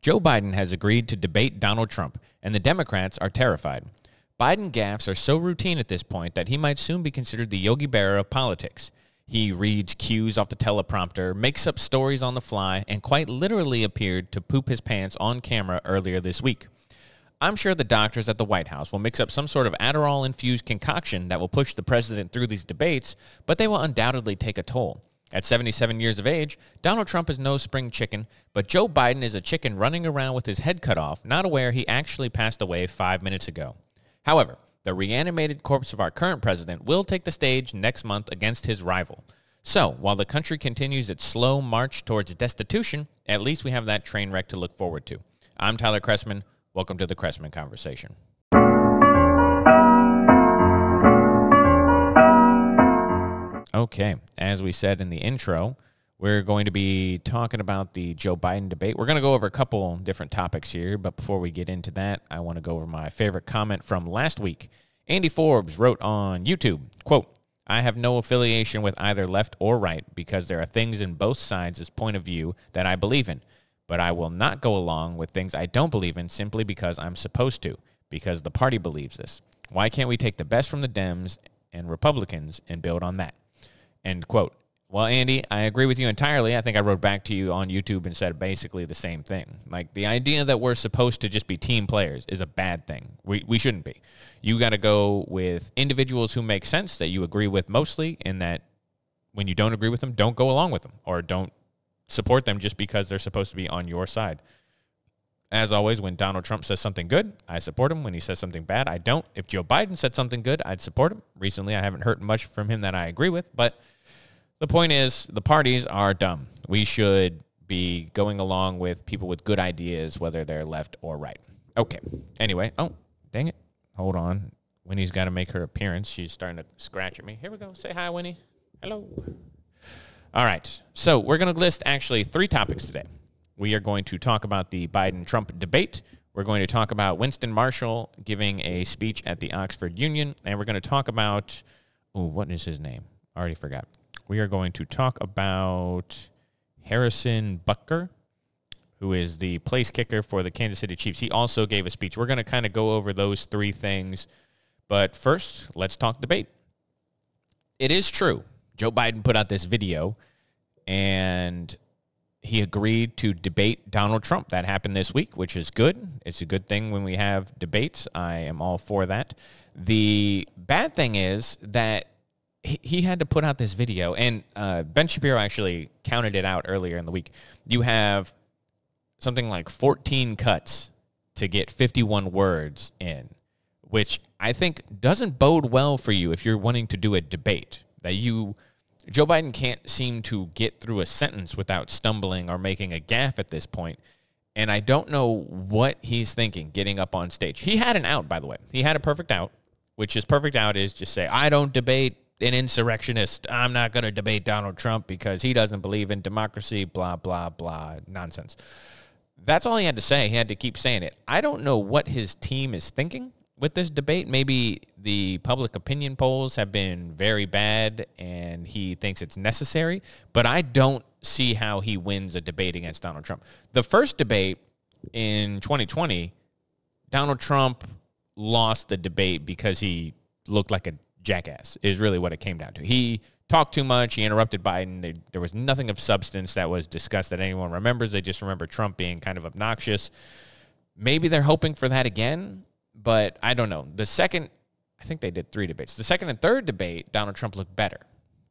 Joe Biden has agreed to debate Donald Trump, and the Democrats are terrified. Biden gaffes are so routine at this point that he might soon be considered the Yogi Berra of politics. He reads cues off the teleprompter, makes up stories on the fly, and quite literally appeared to poop his pants on camera earlier this week. I'm sure the doctors at the White House will mix up some sort of Adderall-infused concoction that will push the president through these debates, but they will undoubtedly take a toll. At 77 years of age, Donald Trump is no spring chicken, but Joe Biden is a chicken running around with his head cut off, not aware he actually passed away 5 minutes ago. However, the reanimated corpse of our current president will take the stage next month against his rival. So, while the country continues its slow march towards destitution, at least we have that train wreck to look forward to. I'm Tyler Chrestman. Welcome to the Chrestman Conversation. Okay, as we said in the intro, we're going to be talking about the Joe Biden debate. We're going to go over a couple different topics here, but before we get into that, I want to go over my favorite comment from last week. Andy Forbes wrote on YouTube, quote, "I have no affiliation with either left or right because there are things in both sides' point of view that I believe in. But I will not go along with things I don't believe in simply because I'm supposed to, because the party believes this. Why can't we take the best from the Dems and Republicans and build on that?" End quote. Well, Andy, I agree with you entirely. I think I wrote back to you on YouTube and said basically the same thing. Like, the idea that we're supposed to just be team players is a bad thing. We shouldn't be. You got to go with individuals who make sense, that you agree with mostly, and that when you don't agree with them, don't go along with them or don't support them just because they're supposed to be on your side. As always, when Donald Trump says something good, I support him. When he says something bad, I don't. If Joe Biden said something good, I'd support him. Recently, I haven't heard much from him that I agree with, but the point is, the parties are dumb. We should be going along with people with good ideas, whether they're left or right. Okay. Anyway. Oh, dang it. Hold on. Winnie's got to make her appearance. She's starting to scratch at me. Here we go. Say hi, Winnie. Hello. All right. So we're going to list actually 3 topics today. We are going to talk about the Biden-Trump debate. We're going to talk about Winston Marshall giving a speech at the Oxford Union. And we're going to talk about, what is his name? I already forgot. We are going to talk about Harrison Butker, who is the place kicker for the Kansas City Chiefs. He also gave a speech. We're going to kind of go over those 3 things. But first, let's talk debate. It is true. Joe Biden put out this video, and he agreed to debate Donald Trump. That happened this week, which is good. It's a good thing when we have debates. I am all for that. The bad thing is that he had to put out this video, and Ben Shapiro actually counted it out earlier in the week. You have something like 14 cuts to get 51 words in, which I think doesn't bode well for you if you're wanting to do a debate. Joe Biden can't seem to get through a sentence without stumbling or making a gaffe at this point. And I don't know what he's thinking getting up on stage. He had an out, by the way. He had a perfect out, which his perfect out is just say, I don't debate an insurrectionist. I'm not going to debate Donald Trump because he doesn't believe in democracy, blah, blah, blah, nonsense. That's all he had to say. He had to keep saying it. I don't know what his team is thinking with this debate. Maybe the public opinion polls have been very bad and he thinks it's necessary, but I don't see how he wins a debate against Donald Trump. The first debate in 2020, Donald Trump lost the debate because he looked like a jackass, is really what it came down to. He talked too much. He interrupted Biden. There was nothing of substance that was discussed that anyone remembers. They just remember Trump being kind of obnoxious. Maybe they're hoping for that again, but I don't know. I think they did 3 debates. The second and third debate, Donald Trump looked better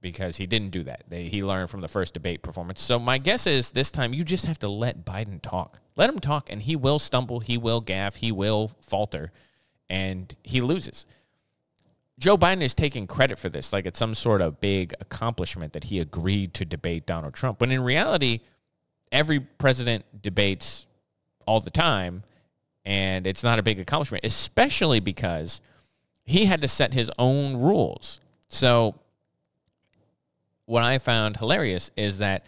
because he didn't do that. He learned from the first debate performance. So my guess is this time you just have to let Biden talk. Let him talk, and he will stumble, he will gaffe, he will falter, and he loses. Joe Biden is taking credit for this like it's some sort of big accomplishment that he agreed to debate Donald Trump. When in reality, every president debates all the time, and it's not a big accomplishment, especially because he had to set his own rules. So what I found hilarious is that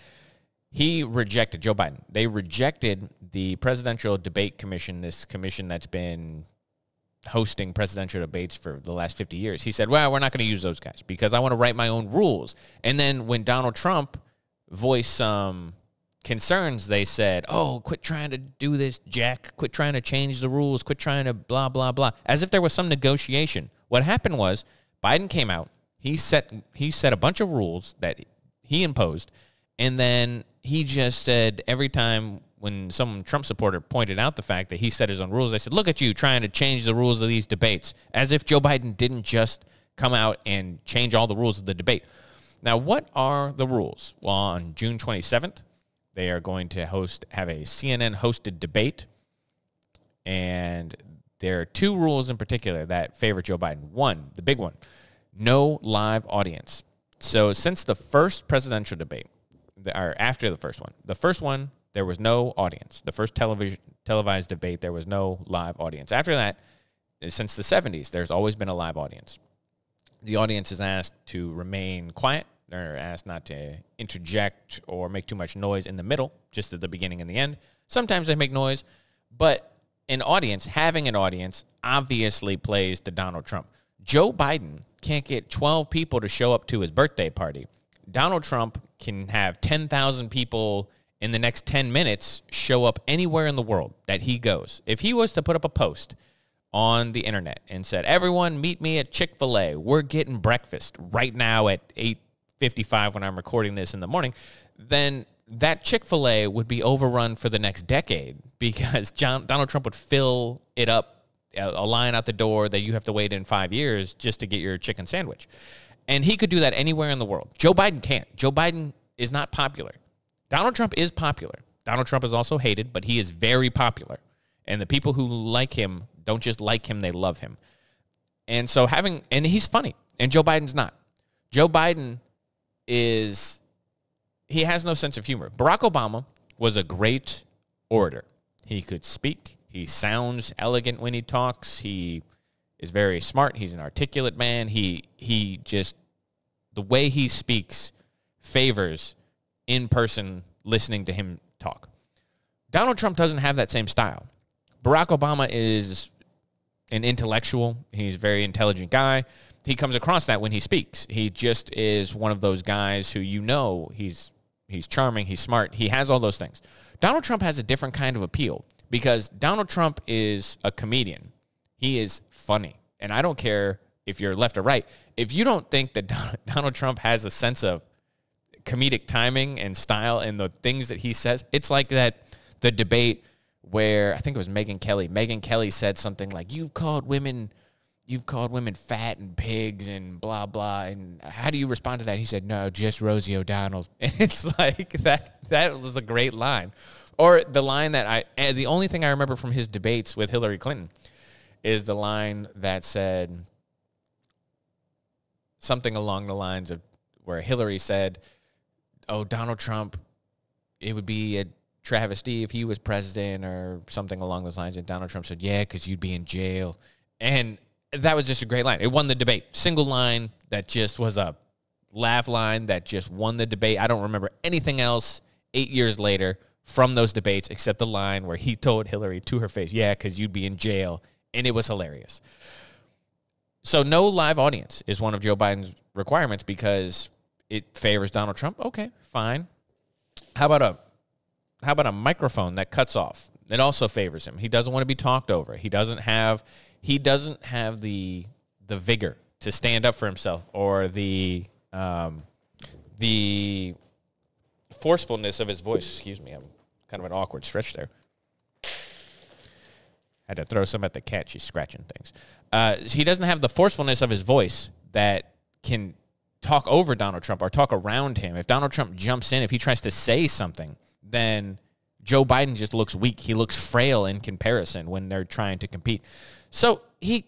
Joe Biden, they rejected the Presidential Debate Commission, this commission that's been hosting presidential debates for the last 50 years. He said, well, we're not going to use those guys because I want to write my own rules. And then when Donald Trump voiced some concerns, they said, oh, quit trying to do this, Jack. Quit trying to change the rules. Quit trying to blah, blah, blah. As if there was some negotiation. What happened was Biden came out. He set a bunch of rules that he imposed, and then he just said every time when some Trump supporter pointed out the fact that he set his own rules, they said, look at you trying to change the rules of these debates, as if Joe Biden didn't just come out and change all the rules of the debate. Now, what are the rules? Well, on June 27th, they are going to have a CNN-hosted debate, and there are two rules in particular that favor Joe Biden. One, the big one, no live audience. So since the first presidential debate, or after the first one, there was no audience. The first televised debate, there was no live audience. After that, since the 70s, there's always been a live audience. The audience is asked to remain quiet. They're asked not to interject or make too much noise in the middle, just at the beginning and the end. Sometimes they make noise, but having an audience obviously plays to Donald Trump. Joe Biden can't get 12 people to show up to his birthday party. Donald Trump can have 10,000 people in the next 10 minutes show up anywhere in the world that he goes. If he was to put up a post on the internet and said, everyone meet me at Chick-fil-A, we're getting breakfast right now at 8:55 when I'm recording this in the morning, then that Chick-fil-A would be overrun for the next decade because Donald Trump would fill it up, a line out the door that you have to wait in 5 years just to get your chicken sandwich. And he could do that anywhere in the world. Joe Biden can't. Joe Biden is not popular. Donald Trump is popular. Donald Trump is also hated, but he is very popular. And the people who like him don't just like him, they love him. And so and he's funny, and Joe Biden's not. Joe Biden he has no sense of humor. Barack Obama was a great orator. He could speak. He sounds elegant when he talks. He is very smart. He's an articulate man. He just, the way he speaks favors in-person listening to him talk. Donald Trump doesn't have that same style. Barack Obama is an intellectual. He's a very intelligent guy. He comes across that when he speaks. He just is one of those guys who he's charming, he's smart, he has all those things. Donald Trump has a different kind of appeal because Donald Trump is a comedian. He is funny. And I don't care if you're left or right. If you don't think that Donald Trump has a sense of comedic timing and style and the things that he says, it's like the debate where I think it was Megyn Kelly. Megyn Kelly said something like, you've called women fat and pigs and blah, blah. And how do you respond to that? He said, no, just Rosie O'Donnell. And it's like that was a great line. Or the line the only thing I remember from his debates with Hillary Clinton is the line that said something along the lines of where Hillary said, oh, Donald Trump, it would be a travesty if he was president or something along those lines. And Donald Trump said, yeah, because you'd be in jail. And that was just a great line. It won the debate. Single line that just was a laugh line that just won the debate. I don't remember anything else 8 years later from those debates except the line where he told Hillary to her face, yeah, because you'd be in jail. And it was hilarious. So no live audience is one of Joe Biden's requirements because it favors Donald Trump. Okay, fine. How about a microphone that cuts off? It also favors him. He doesn't want to be talked over. He doesn't have the vigor to stand up for himself or the forcefulness of his voice. Excuse me, I'm kind of an awkward stretch there. Had to throw some at the cat. She's scratching things. He doesn't have the forcefulness of his voice that can talk over Donald Trump or talk around him. If Donald Trump jumps in, if he tries to say something, then Joe Biden just looks weak. He looks frail in comparison when they're trying to compete. So he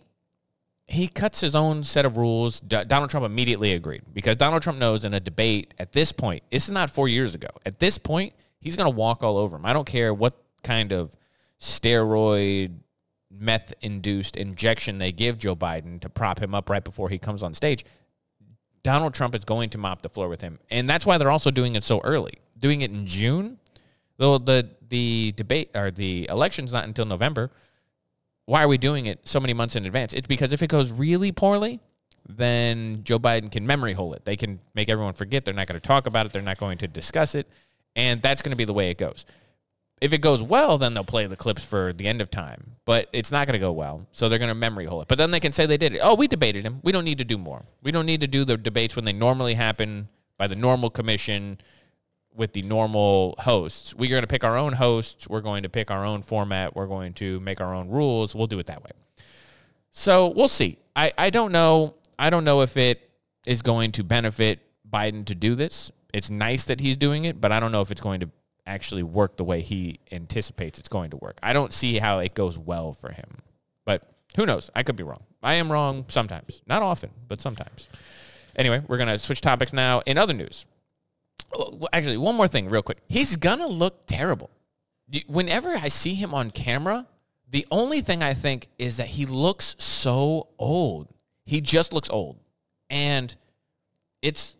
cuts his own set of rules. Donald Trump immediately agreed because Donald Trump knows in a debate at this point, this is not 4 years ago. At this point, he's going to walk all over him. I don't care what kind of steroid, meth-induced injection they give Joe Biden to prop him up right before he comes on stage. Donald Trump is going to mop the floor with him. And that's why they're also doing it so early. Doing it in June, though the debate or the election's not until November. Why are we doing it so many months in advance? It's because if it goes really poorly, then Joe Biden can memory hole it. They can make everyone forget. They're not going to talk about it. They're not going to discuss it. And that's going to be the way it goes. If it goes well, then they'll play the clips for the end of time. But it's not going to go well, so they're going to memory hole it. But then they can say they did it. Oh, we debated him. We don't need to do more. We don't need to do the debates when they normally happen by the normal commission with the normal hosts. We're going to pick our own hosts. We're going to pick our own format. We're going to make our own rules. We'll do it that way. So we'll see. I don't know. I don't know if it is going to benefit Biden to do this. It's nice that he's doing it, but I don't know if it's going to actually work the way he anticipates it's going to work. I don't see how it goes well for him. But who knows? I could be wrong. I am wrong sometimes. Not often, but sometimes. Anyway, we're going to switch topics now. In other news, actually, one more thing real quick. He's going to look terrible. Whenever I see him on camera, the only thing I think is that he looks so old. He just looks old. And it's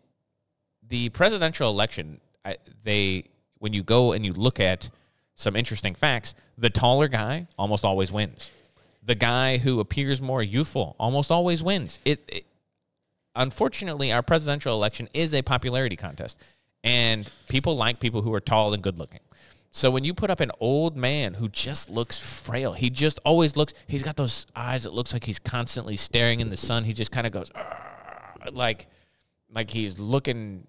the presidential election. When you go and you look at some interesting facts, the taller guy almost always wins. The guy who appears more youthful almost always wins. Unfortunately, our presidential election is a popularity contest, and people like people who are tall and good-looking. So when you put up an old man who just looks frail, he just always looks, he's got those eyes that looks like he's constantly staring in the sun. He just kind of goes, like he's looking,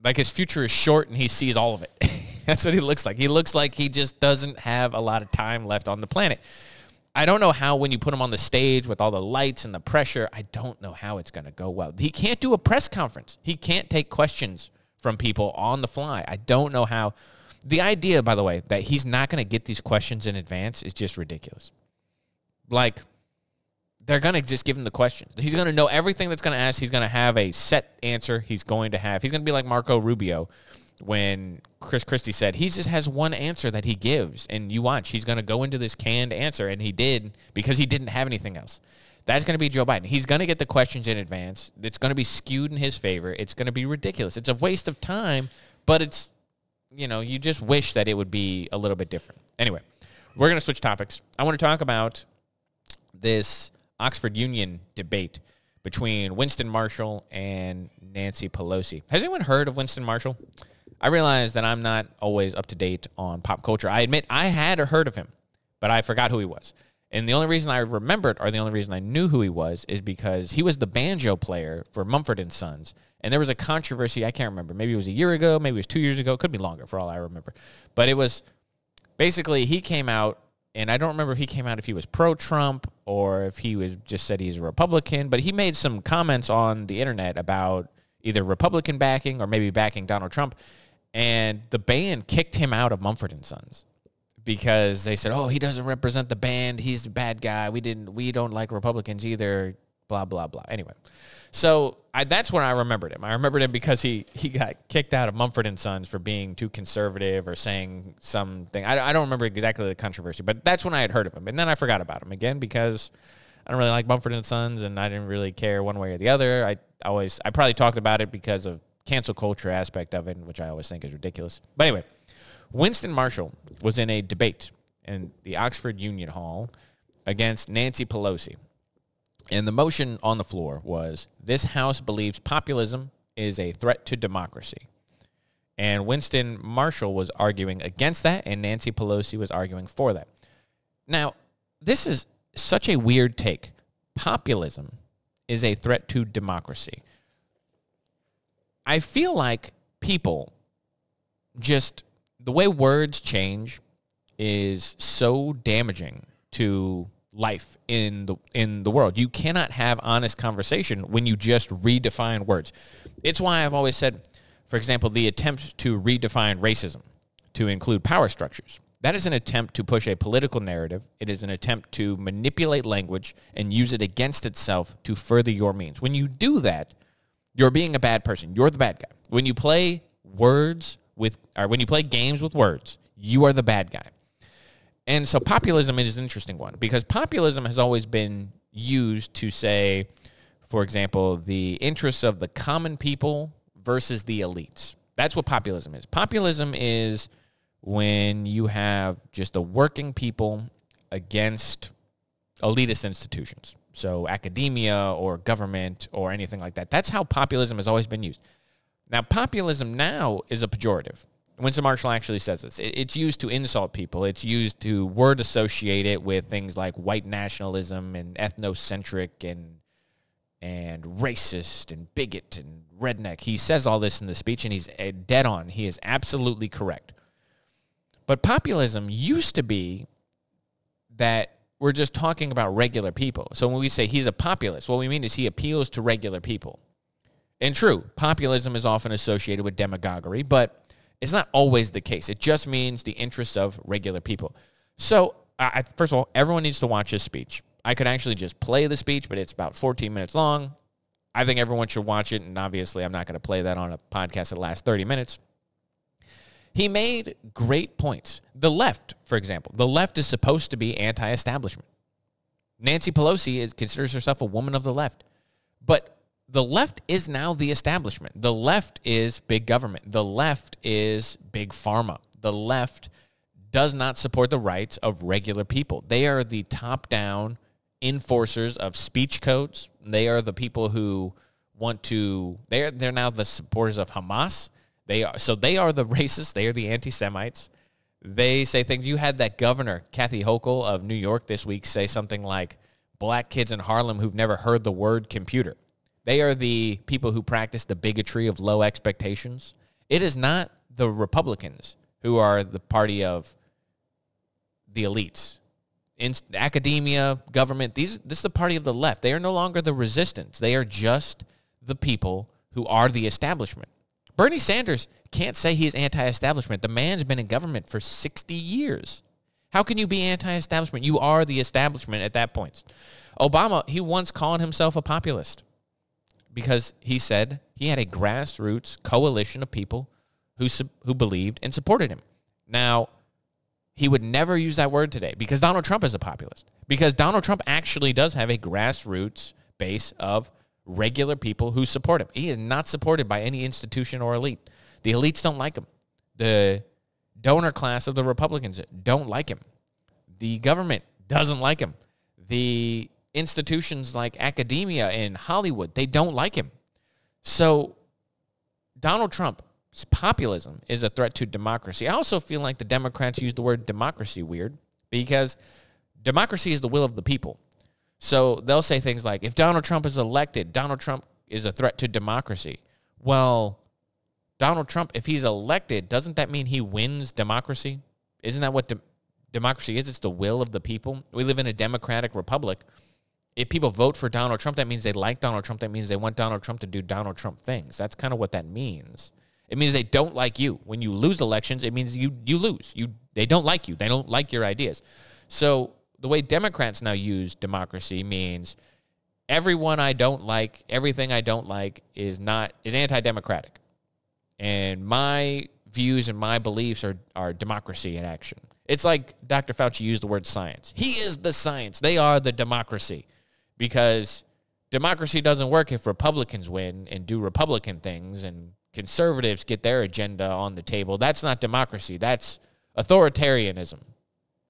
like his future is short and he sees all of it. That's what he looks like. He looks like he just doesn't have a lot of time left on the planet. I don't know how when you put him on the stage with all the lights and the pressure, I don't know how it's going to go well. He can't do a press conference. He can't take questions from people on the fly. I don't know how. The idea, by the way, that he's not going to get these questions in advance is just ridiculous. Like, they're going to just give him the questions. He's going to know everything that's going to ask. He's going to have a set answer he's going to be like Marco Rubio when Chris Christie said he just has one answer that he gives, and you watch. He's going to go into this canned answer, and he did because he didn't have anything else. That's going to be Joe Biden. He's going to get the questions in advance. It's going to be skewed in his favor. It's going to be ridiculous. It's a waste of time, but it's, you just wish that it would be a little bit different. Anyway, we're going to switch topics. I want to talk about this Oxford Union debate between Winston Marshall and Nancy Pelosi. Has anyone heard of Winston Marshall? I realize that I'm not always up to date on pop culture. I admit I had heard of him, but I forgot who he was. And the only reason I remembered, or the only reason I knew who he was, is because he was the banjo player for Mumford & Sons. And there was a controversy, I can't remember. Maybe it was a year ago, maybe it was 2 years ago. It could be longer for all I remember. But it was basically he came out, and I don't remember if he came out if he was pro-Trump or if he was just said he's a Republican. But he made some comments on the internet about either Republican backing or maybe backing Donald Trump. And the band kicked him out of Mumford & Sons because they said, oh, he doesn't represent the band. He's the bad guy. We don't like Republicans either, blah, blah, blah. Anyway, so that's when I remembered him. I remembered him because he got kicked out of Mumford & Sons for being too conservative or saying something. I don't remember exactly the controversy, but that's when I had heard of him. And then I forgot about him again because I don't really like Mumford & Sons, and I didn't really care one way or the other. I probably talked about it because of cancel culture aspect of it, which I always think is ridiculous. But anyway, Winston Marshall was in a debate in the Oxford Union Hall against Nancy Pelosi. And the motion on the floor was, this House believes populism is a threat to democracy. And Winston Marshall was arguing against that, and Nancy Pelosi was arguing for that. Now, this is such a weird take. Populism is a threat to democracy. I feel like people just, the way words change is so damaging to life in the world. You cannot have honest conversation when you just redefine words. It's why I've always said, for example, the attempt to redefine racism to include power structures. That is an attempt to push a political narrative. It is an attempt to manipulate language and use it against itself to further your means. When you do that, you're being a bad person. You're the bad guy. When you play when you play games with words, you are the bad guy. And so populism is an interesting one because populism has always been used to say, for example, the interests of the common people versus the elites. That's what populism is. Populism is when you have just the working people against elitist institutions. So academia or government or anything like that. That's how populism has always been used. Now, populism now is a pejorative. Winston Marshall actually says this. It's used to insult people. It's used to word associate it with things like white nationalism and ethnocentric and racist and bigot and redneck. He says all this in the speech, and he's dead on. He is absolutely correct. But populism used to be that we're just talking about regular people. So when we say he's a populist, what we mean is he appeals to regular people. And true, populism is often associated with demagoguery, but it's not always the case. It just means the interests of regular people. So, first of all, everyone needs to watch his speech. I could actually just play the speech, but it's about 14 minutes long. I think everyone should watch it, and obviously I'm not going to play that on a podcast that lasts 30 minutes. He made great points. The left, for example, the left is supposed to be anti-establishment. Nancy Pelosi considers herself a woman of the left. But the left is now the establishment. The left is big government. The left is big pharma. The left does not support the rights of regular people. They are the top-down enforcers of speech codes. They are the people who want to, they're now the supporters of Hamas. They are the racists. They are the anti-Semites. They say things. You had that governor, Kathy Hochul of New York this week, say something like, black kids in Harlem who've never heard the word computer. They are the people who practice the bigotry of low expectations. It is not the Republicans who are the party of the elites. In academia, government, this is the party of the left. They are no longer the resistance. They are just the people who are the establishment. Bernie Sanders can't say he's anti-establishment. The man's been in government for 60 years. How can you be anti-establishment? You are the establishment at that point. Obama, he once called himself a populist because he said he had a grassroots coalition of people who believed and supported him. Now, he would never use that word today because Donald Trump is a populist. Because Donald Trump actually does have a grassroots base of regular people who support him. He is not supported by any institution or elite. The elites don't like him. The donor class of the Republicans don't like him. The government doesn't like him. The institutions like academia and Hollywood, they don't like him. So Donald Trump's populism is a threat to democracy. I also feel like the Democrats use the word democracy weird because democracy is the will of the people. So they'll say things like, if Donald Trump is elected, Donald Trump is a threat to democracy. Well, Donald Trump, if he's elected, doesn't that mean he wins democracy? Isn't that what democracy is? It's the will of the people. We live in a democratic republic. If people vote for Donald Trump, that means they like Donald Trump. That means they want Donald Trump to do Donald Trump things. That's kind of what that means. It means they don't like you. When you lose elections, it means you lose. They don't like you. They don't like your ideas. So the way Democrats now use democracy means everyone I don't like, everything I don't like is anti-democratic. And my views and my beliefs are democracy in action. It's like Dr. Fauci used the word science. He is the science. They are the democracy. Because democracy doesn't work if Republicans win and do Republican things and conservatives get their agenda on the table. That's not democracy. That's authoritarianism.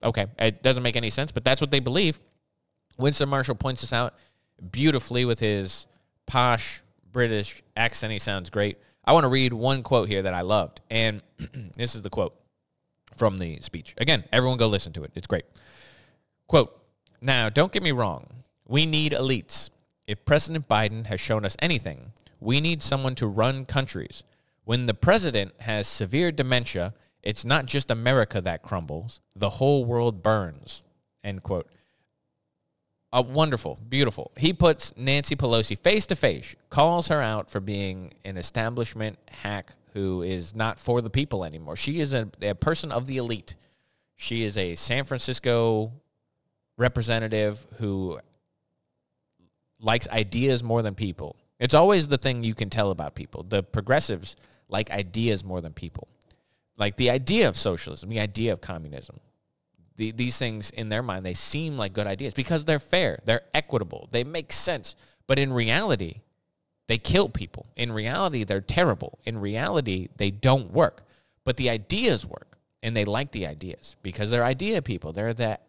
Okay, it doesn't make any sense, but that's what they believe. Winston Marshall points this out beautifully with his posh British accent. He sounds great. I want to read one quote here that I loved, and this is the quote from the speech. Again, everyone go listen to it. It's great. Quote, now, don't get me wrong. We need elites. If President Biden has shown us anything, we need someone to run countries. When the president has severe dementia, it's not just America that crumbles. The whole world burns, end quote. Wonderful, beautiful. He puts Nancy Pelosi face to face, calls her out for being an establishment hack who is not for the people anymore. She is a person of the elite. She is a San Francisco representative who likes ideas more than people. It's always the thing you can tell about people. The progressives like ideas more than people. Like the idea of socialism, the idea of communism. These things, in their mind, they seem like good ideas because they're fair, they're equitable, they make sense. But in reality, they kill people. In reality, they're terrible. In reality, they don't work. But the ideas work, and they like the ideas because they're idea people. They're the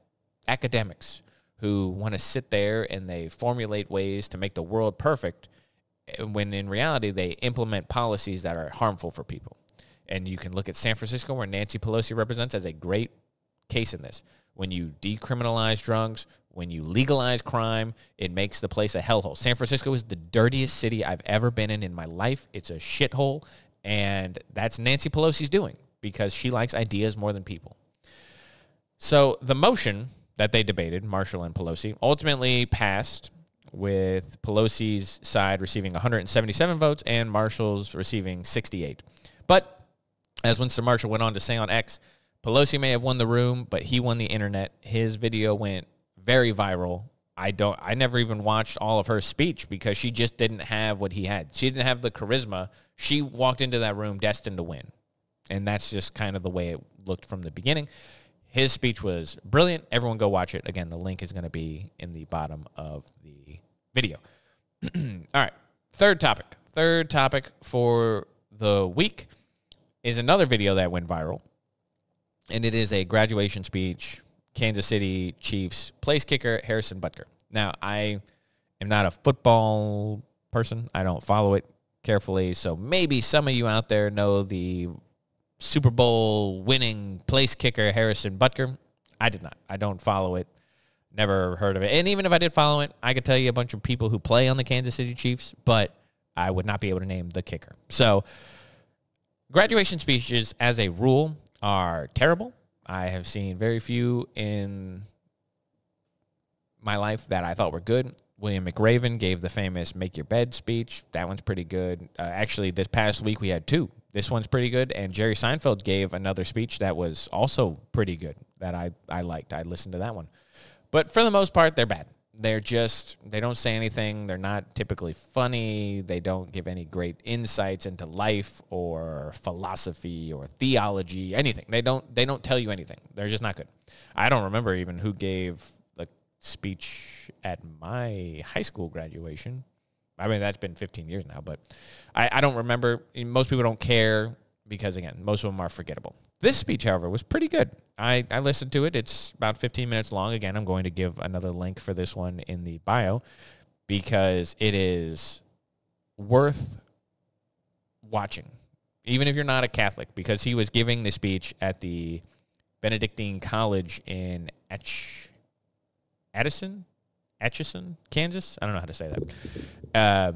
academics who want to sit there and they formulate ways to make the world perfect when in reality, they implement policies that are harmful for people. And you can look at San Francisco, where Nancy Pelosi represents, as a great case in this. When you decriminalize drugs, when you legalize crime, it makes the place a hellhole. San Francisco is the dirtiest city I've ever been in my life. It's a shithole, and that's Nancy Pelosi's doing because she likes ideas more than people. So the motion that they debated, Marshall and Pelosi, ultimately passed with Pelosi's side receiving 177 votes and Marshall's receiving 68. But as Winston Marshall went on to say on X, Pelosi may have won the room, but he won the internet. His video went very viral. I never even watched all of her speech because she just didn't have what he had. She didn't have the charisma. She walked into that room destined to win. And that's just kind of the way it looked from the beginning. His speech was brilliant. Everyone go watch it. Again, the link is going to be in the bottom of the video. All right. Third topic for the week is another video that went viral. And it is a graduation speech, Kansas City Chiefs place kicker Harrison Butker. Now, I am not a football person. I don't follow it carefully. So maybe some of you out there know the Super Bowl winning place kicker Harrison Butker. I did not. I don't follow it. Never heard of it. And even if I did follow it, I could tell you a bunch of people who play on the Kansas City Chiefs, but I would not be able to name the kicker. So graduation speeches, as a rule, are terrible. I have seen very few in my life that I thought were good. William McRaven gave the famous Make Your Bed speech. That one's pretty good. Actually, this past week we had two. This one's pretty good. And Jerry Seinfeld gave another speech that was also pretty good that I liked. I listened to that one. But for the most part, they're bad. They don't say anything. They're not typically funny. They don't give any great insights into life or philosophy or theology, anything. They don't tell you anything. They're just not good. I don't remember even who gave the speech at my high school graduation. I mean, that's been 15 years now, but I don't remember. Most people don't care because, again, most of them are forgettable. This speech, however, was pretty good. I listened to it. It's about 15 minutes long. Again, I'm going to give another link for this one in the bio because it is worth watching, even if you're not a Catholic, because he was giving the speech at the Benedictine College in Atchison, Kansas. I don't know how to say that.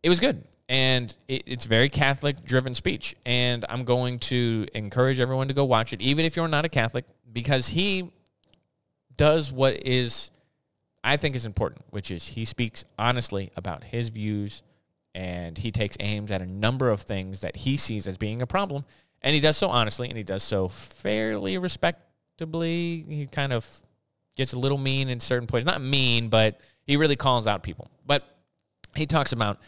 It was good. And it's very Catholic-driven speech. And I'm going to encourage everyone to go watch it, even if you're not a Catholic, because he does what I think is important, which is he speaks honestly about his views, and he takes aims at a number of things that he sees as being a problem. And he does so honestly, and he does so fairly respectably. He kind of gets a little mean in certain points. Not mean, but he really calls out people. But he talks about...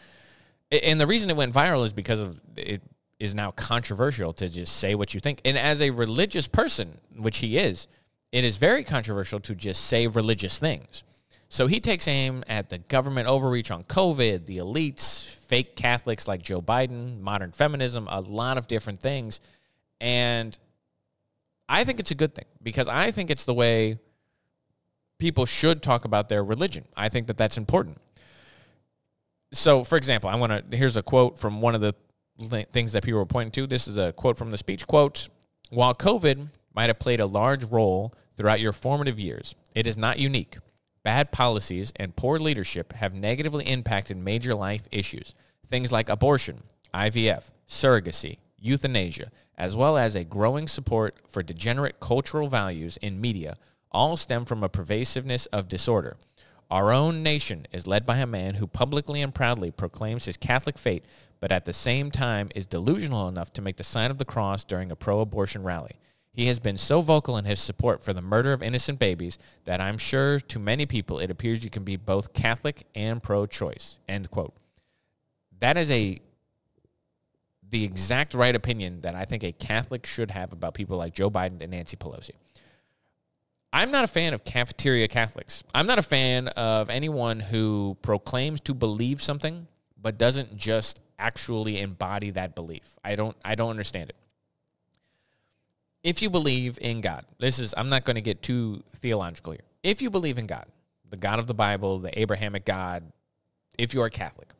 And the reason it went viral is because of it is now controversial to just say what you think. And as a religious person, which he is, it is very controversial to just say religious things. So he takes aim at the government overreach on COVID, the elites, fake Catholics like Joe Biden, modern feminism, a lot of different things. And I think it's a good thing because I think it's the way people should talk about their religion. I think that that's important. So, for example, here's a quote from one of the things that people were pointing to. This is a quote from the speech. Quote, "While COVID might have played a large role throughout your formative years, it is not unique. Bad policies and poor leadership have negatively impacted major life issues, things like abortion, IVF, surrogacy, euthanasia, as well as a growing support for degenerate cultural values in media, all stem from a pervasiveness of disorder. Our own nation is led by a man who publicly and proudly proclaims his Catholic faith, but at the same time is delusional enough to make the sign of the cross during a pro-abortion rally. He has been so vocal in his support for the murder of innocent babies that I'm sure to many people it appears you can be both Catholic and pro-choice." End quote. That is the exact right opinion that I think a Catholic should have about people like Joe Biden and Nancy Pelosi. I'm not a fan of cafeteria Catholics. I'm not a fan of anyone who proclaims to believe something but doesn't just actually embody that belief. I don't understand it. If you believe in God, I'm not going to get too theological here. If you believe in God, the God of the Bible, the Abrahamic God, if you are Catholic,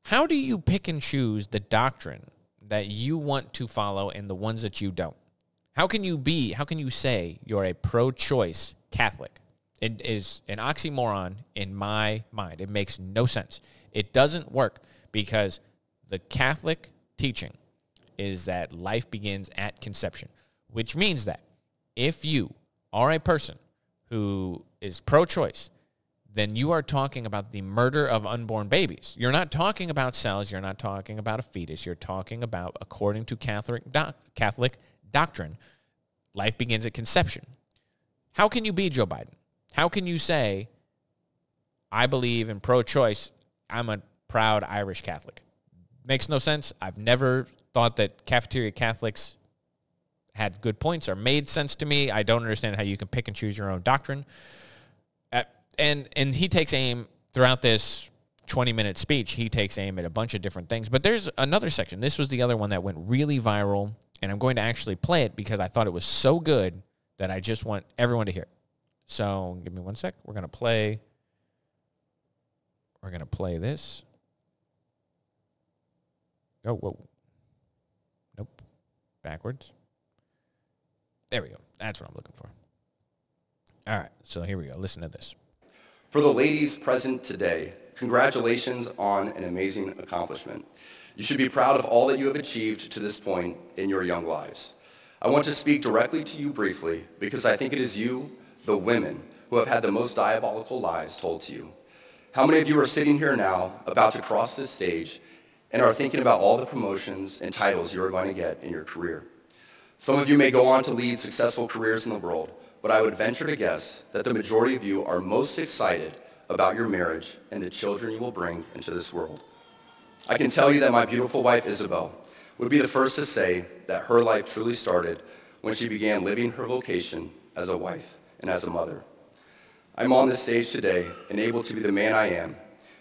how do you pick and choose the doctrine that you want to follow and the ones that you don't? How can you say you're a pro-choice Catholic? It is an oxymoron in my mind. It makes no sense. It doesn't work because the Catholic teaching is that life begins at conception, which means that if you are a person who is pro-choice, then you are talking about the murder of unborn babies. You're not talking about cells. You're not talking about a fetus. You're talking about, according to Catholic doctrine, life begins at conception. How can you be Joe Biden? How can you say, I believe in pro-choice, I'm a proud Irish Catholic? Makes no sense. I've never thought that cafeteria Catholics had good points or made sense to me. I don't understand how you can pick and choose your own doctrine. And he takes aim throughout this 20-minute speech. He takes aim at a bunch of different things. But there's another section. This was the other one that went really viral, and I'm going to actually play it because I thought it was so good that I just want everyone to hear it. So give me one sec. We're going to play this. Oh, whoa. Nope. Backwards. There we go. That's what I'm looking for. All right. So here we go. Listen to this. For the ladies present today, congratulations on an amazing accomplishment. You should be proud of all that you have achieved to this point in your young lives. I want to speak directly to you briefly because I think it is you, the women, who have had the most diabolical lies told to you. How many of you are sitting here now about to cross this stage and are thinking about all the promotions and titles you are going to get in your career? Some of you may go on to lead successful careers in the world, but I would venture to guess that the majority of you are most excited about your marriage and the children you will bring into this world. I can tell you that my beautiful wife, Isabel, would be the first to say that her life truly started when she began living her vocation as a wife and as a mother. I'm on this stage today and able to be the man I am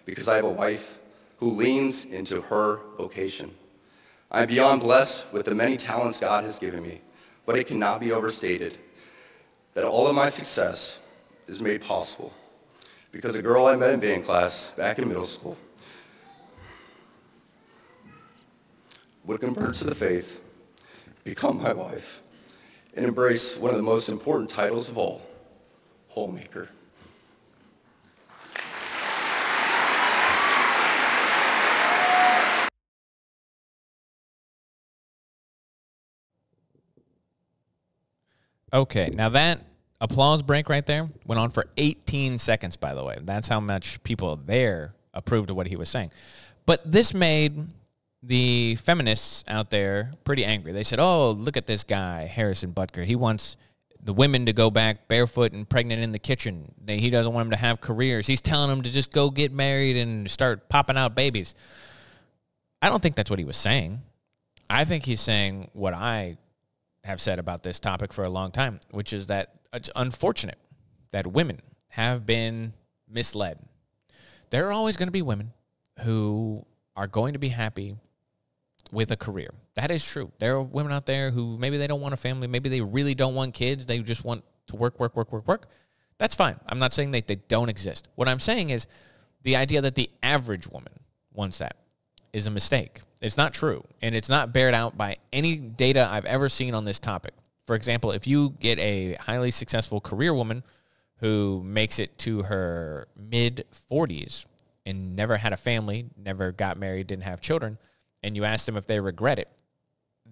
because I have a wife who leans into her vocation. I am beyond blessed with the many talents God has given me, but it cannot be overstated that all of my success is made possible because a girl I met in band class back in middle school would convert to the faith, become my wife, and embrace one of the most important titles of all, homemaker. Okay, now that applause break right there went on for 18 seconds, by the way. That's how much people there approved of what he was saying. But this made the feminists out there pretty angry. They said, oh, look at this guy, Harrison Butker. He wants the women to go back barefoot and pregnant in the kitchen. He doesn't want them to have careers. He's telling them to just go get married and start popping out babies. I don't think that's what he was saying. I think he's saying what I have said about this topic for a long time, which is that it's unfortunate that women have been misled. There are always going to be women who are going to be happy with a career. That is true. There are women out there who maybe they don't want a family. Maybe they really don't want kids. They just want to work. That's fine. I'm not saying that they don't exist. What I'm saying is the idea that the average woman wants that is a mistake. It's not true, and it's not bared out by any data I've ever seen on this topic. For example, if you get a highly successful career woman who makes it to her mid-40s and never had a family, never got married, didn't have children, and you ask them if they regret it,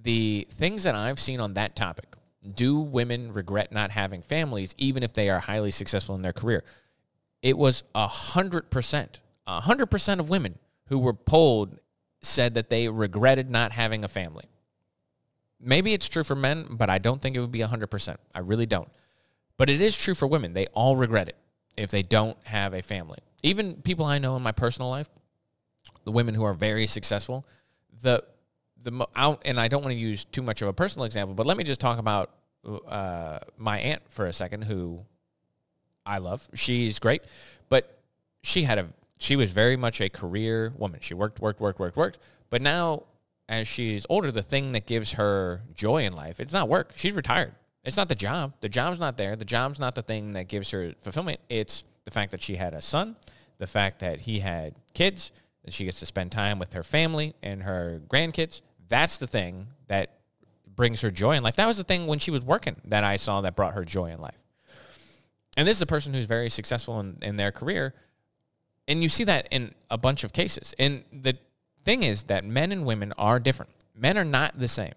the things that I've seen on that topic, do women regret not having families even if they are highly successful in their career? It was 100%. 100% of women who were polled said that they regretted not having a family. Maybe it's true for men, but I don't think it would be 100%. I really don't. But it is true for women. They all regret it if they don't have a family. Even people I know in my personal life, the women who are very successful, and I don't want to use too much of a personal example, but let me just talk about my aunt for a second, who I love. She's great, but she was very much a career woman. She worked. But now, as she's older, the thing that gives her joy in life, it's not work. She's retired. It's not the job. The job's not there. The job's not the thing that gives her fulfillment. It's the fact that she had a son, the fact that he had kids, that she gets to spend time with her family and her grandkids. That's the thing that brings her joy in life. That was the thing when she was working that I saw that brought her joy in life. And this is a person who's very successful in their career. And you see that in a bunch of cases. And the thing is that men and women are different. Men are not the same.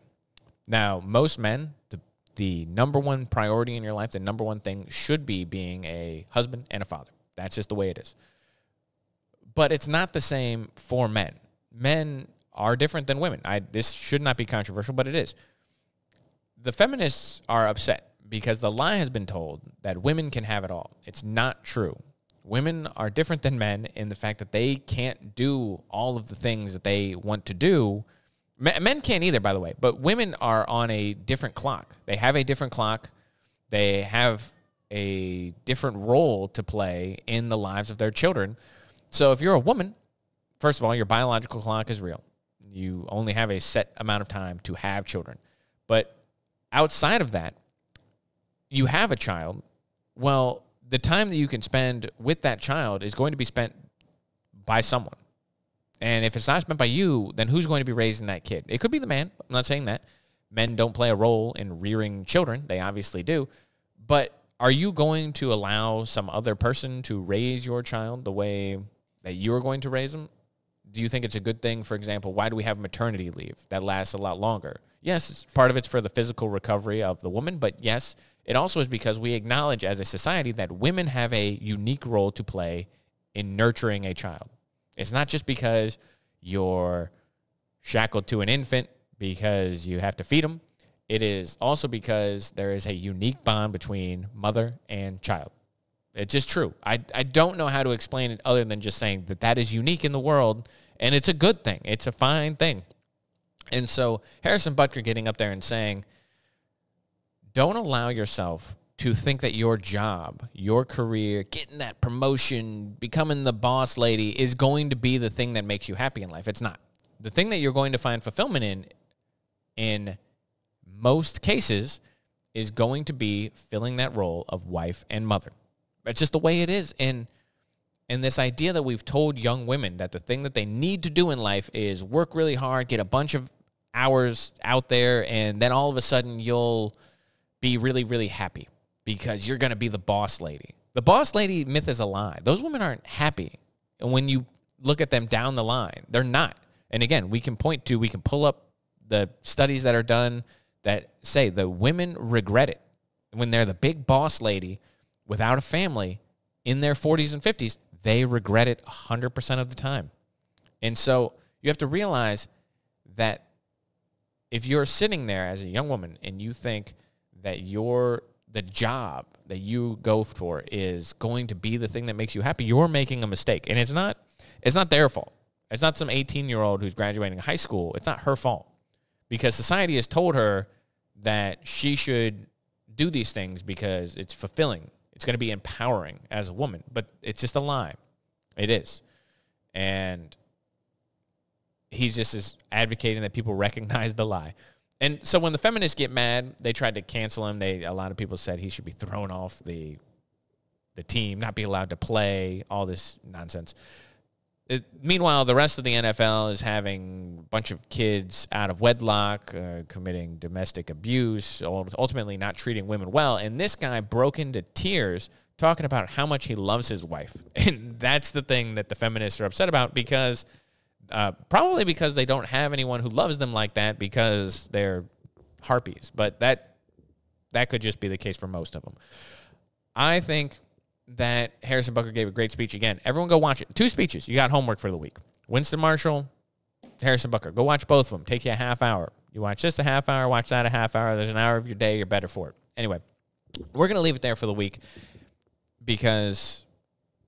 Now, most men, the number one priority in your life, the number one thing should be being a husband and a father. That's just the way it is. But it's not the same for men. Men are different than women. This should not be controversial, but it is. The feminists are upset because the lie has been told that women can have it all. It's not true. Women are different than men in the fact that they can't do all of the things that they want to do. Men can't either, by the way, but women are on a different clock. They have a different clock. They have a different role to play in the lives of their children. So if you're a woman, first of all, your biological clock is real. You only have a set amount of time to have children. But outside of that, you have a child. Well, the time that you can spend with that child is going to be spent by someone. And if it's not spent by you, then who's going to be raising that kid? It could be the man. I'm not saying that. Men don't play a role in rearing children. They obviously do. But are you going to allow some other person to raise your child the way that you're going to raise them? Do you think it's a good thing? For example, why do we have maternity leave that lasts a lot longer? Yes, part of it's for the physical recovery of the woman, but yes, it also is because we acknowledge as a society that women have a unique role to play in nurturing a child. It's not just because you're shackled to an infant because you have to feed them. It is also because there is a unique bond between mother and child. It's just true. I don't know how to explain it other than just saying that is unique in the world, and it's a good thing. It's a fine thing. And so Harrison Butker getting up there and saying, don't allow yourself to think that your job, your career, getting that promotion, becoming the boss lady is going to be the thing that makes you happy in life. It's not. The thing that you're going to find fulfillment in most cases, is going to be filling that role of wife and mother. That's just the way it is. And this idea that we've told young women that the thing that they need to do in life is work really hard, get a bunch of hours out there, and then all of a sudden you'll be really, really happy because you're going to be the boss lady. The boss lady myth is a lie. Those women aren't happy. And when you look at them down the line, they're not. And again, we can pull up the studies that are done that say the women regret it when they're the big boss lady without a family in their 40s and 50s. They regret it 100% of the time. And so you have to realize that if you're sitting there as a young woman and you think that the job that you go for is going to be the thing that makes you happy, you're making a mistake. And it's not their fault. It's not some 18-year-old who's graduating high school. It's not her fault. Because society has told her that she should do these things because it's fulfilling. It's going to be empowering as a woman. But it's just a lie. It is. And he's just advocating that people recognize the lie. And so when the feminists get mad, they tried to cancel him. A lot of people said he should be thrown off the team, not be allowed to play, all this nonsense. Meanwhile, the rest of the NFL is having a bunch of kids out of wedlock, committing domestic abuse, ultimately not treating women well. And this guy broke into tears talking about how much he loves his wife. And that's the thing that the feminists are upset about because probably because they don't have anyone who loves them like that because they're harpies. But that could just be the case for most of them. I think that Harrison Butker gave a great speech. Again, everyone go watch it. 2 speeches. You got homework for the week. Winston Marshall, Harrison Butker. Go watch both of them. Take you a half hour. You watch this a half hour, watch that a half hour. There's an hour of your day. You're better for it. Anyway, we're going to leave it there for the week because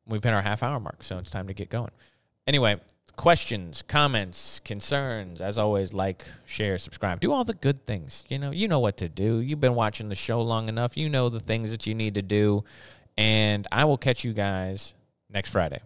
we've hit our half hour mark, so it's time to get going. Anyway, questions, comments, concerns, as always, like, share, subscribe. Do all the good things. You know what to do. You've been watching the show long enough. You know the things that you need to do. And I will catch you guys next Friday.